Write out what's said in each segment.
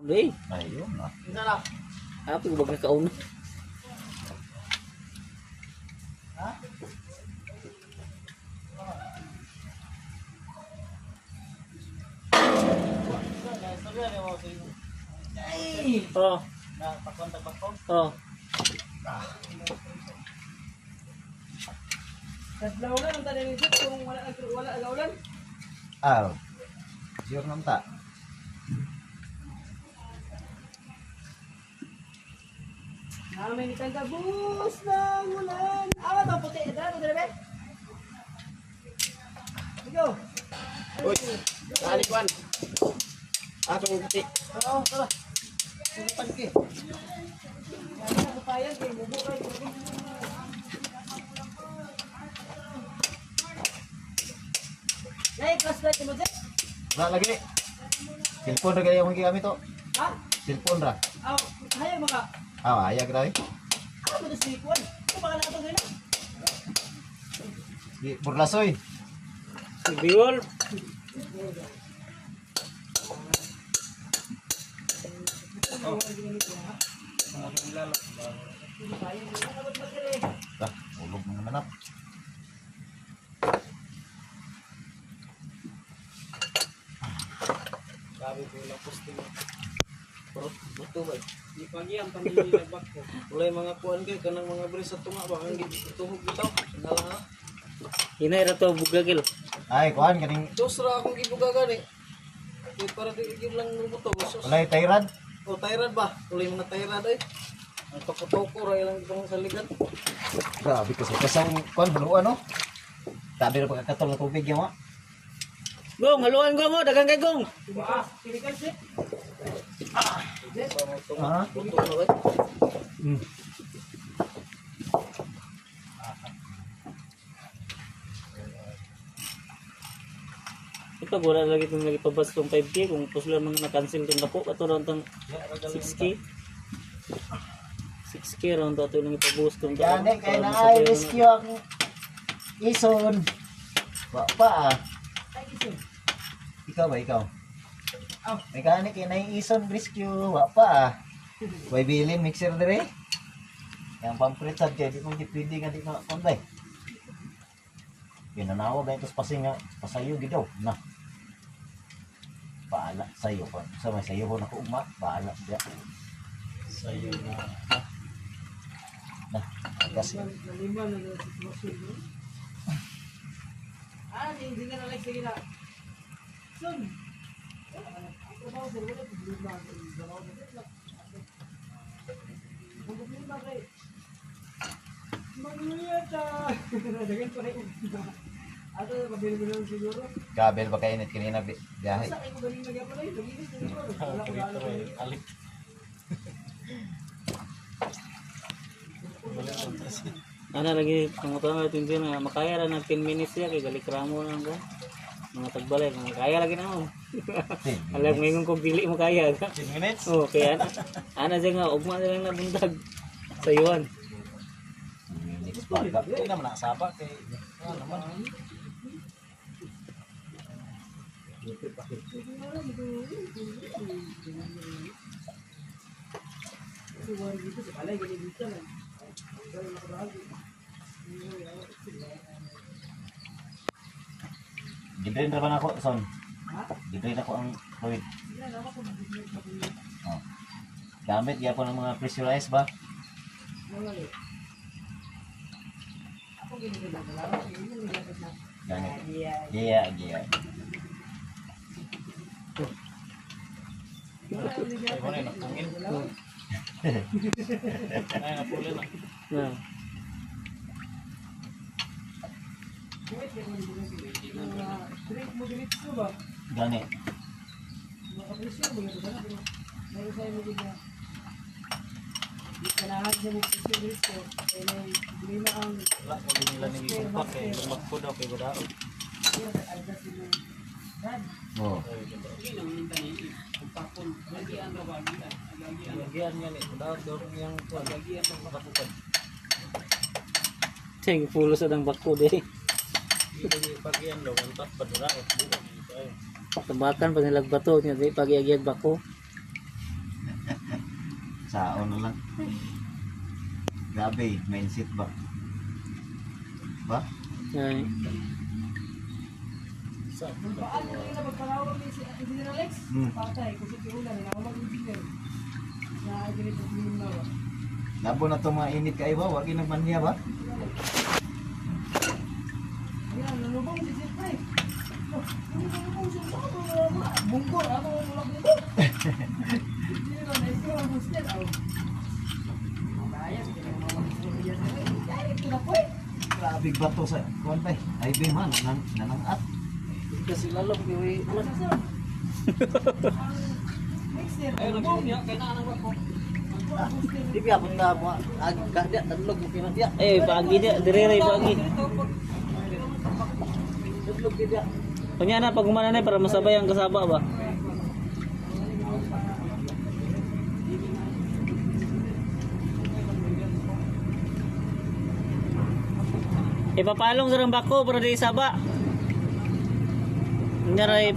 Hindi. Ayun na. Isa lang. Apa yung baga kauna? Ha? Ay! Oh. Napakontak ba ko? Oh. Kadlaw na ang tanin nito kung wala agaulan. Ah. Sure naman ta. Namin ikan ka bus ng ulan. Awa to puti ito be. Go. Uy. Kalikwan. Atong puti. Oo, tara. Sulipan ki. Kaya sa payan kay bubukay. Nay, flashlight mo dyan? Wala lagi. Cellphone ra gaya yung gamit to. Ha? Cellphone ra. Aw, hayag maka. Ah, ayag ra. Ano mo das likuan? Ano ba na katong ganun? Di burlasoy. Biol. Tah, ulog mo naman. Sabi ko lang posting. Pero buto ba? Di pagi ang panginilabak ko. Wala yung mga kuan kay kanang mga bris sa tunga ba ang gituhog bitaw. Nalang ha. Hinay ra to bugagil. Ay, kuan kaning Dos ra akong gibugagan eh. Kaya para di igib lang buto. walay tayrad. O tayrad ba? Wala yung mga tayrad eh. Ang toko-toko ra ilang itong saligan. Grabe kasi kasang kuan haluan no. Tabi ra pagkakatol na tubig yawa. Gong, haluan gong mo, dagang kay gong. Kinikan siya. Ah. Buto na ba? Ito wala lagi itong lagi pabas itong 5K kung pusla man na-cancel itong dako ato ron itong 6K 6K ron to ato yung ipaboost itong dako. Gani kay na ay rescue ang ison. Wa pa ah. Ikaw ba ikaw? Aw. May gani kay na ison rescue. Wa pa ah. Way bilin mixer dire. Yang pampret sad kay di mo di pwede nga di na konday. Ginanawa ba ito pasinga pasayo gidaw na. Baala sayo pa. Sa may sayo ko na ko uma. Baala dia. Sayo na. Nah, kasi Nalima na yung sitwasyon mo. Hindi ka na like sige na. Sun! Ang trabaho sir, wala problema. Ang trabaho mo, ang problema kay Magluyata! Dagan pa rin. Ato, pabili-bili siguro. kabel ba kayo init kanina biyahe. Basta kayo galing nagyapon ay, naginis siguro. Wala ko lalo kayo. Alik. Ano lagi pangutang natin din nga makaya ra ng 10 minutes ya kay galik ramo lang ko. Mga tagbalay, mga kaya lagi na mo. Alam mo yung kung dili mo kaya. 10 minutes? Oh, kaya ana siya nga ugma na lang nabuntag sa iwan. Minutes pa. Hindi naman nakasaba kay ano naman. Suwan dito, sa palay, ganyan dito lang. Gidrain ra ba nako son? Ha? Gidrain ako ang fluid. Yan, ako kung mag-business na kuya. Oh. Gamit gyapon ang mga pressurized ba? Mga eh. Ako ginigil na pala. Ako ginigil na pala. Gamit. Yeah. Iya, iya. Na. Drink mo diretso ba? Gani. Makapresyo mo yun. May usay mo din na. Di kanahan siya mo presyo diretso. Kaya may hindi na ang Wala ko din nila ni kumpak kay magpo daw kay badao. alda sila. Dad, Oh. lagyan nga ni. Daw yung lagyan ng makapupad. Ting pulo sa dang bako di. Pagyan daw, ang tapad na. Tabakan pa nilag bato niya di pag-iagiyag bako. Saon na lang. Grabe, mindset ba? Ba? Ay. Labo na itong mga init kayo ba? Huwag naman niya ba? Grabe bato sa kuwan ba? Ay man, nanangat. Kasi lalong giwi. Ay, nagsinig niya. Kaya na ba ko? Di ba punta mo? Agak dia tadlog mo kina dia. Pagi dia, dire pagi. Tadlog dia. Kanya na pag umana na para masabay ang kasaba ba. Ipapalong sa rang bako para di saba. Nyaray.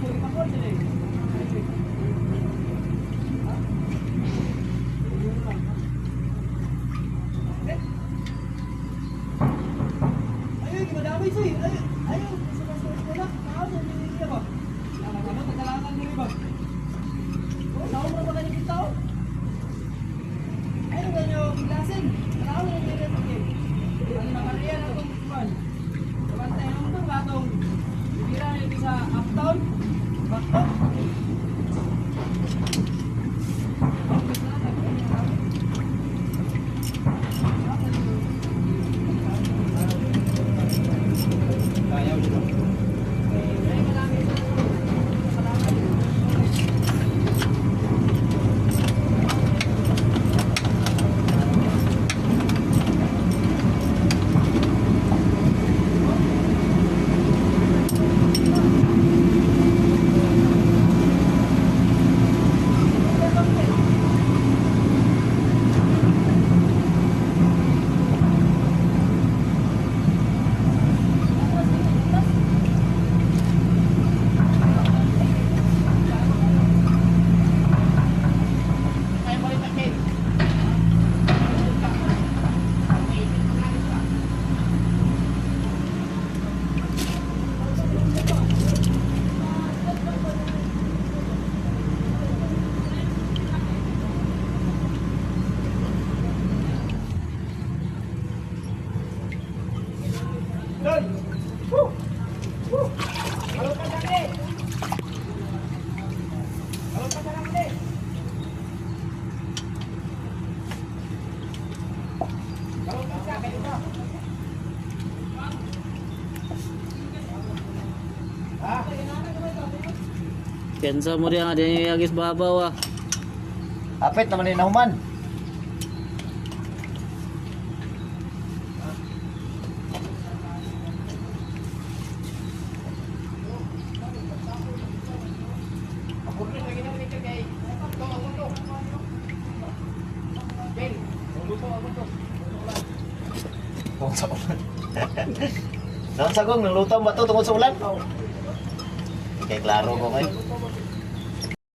Kensa mo rin ang adanya yung agis babaw ah. Apit naman ni nahuman. Tungkol sa ulan. Naon sagong nalutaw ba to tungkol sa ulan? Kay klaro ko kay.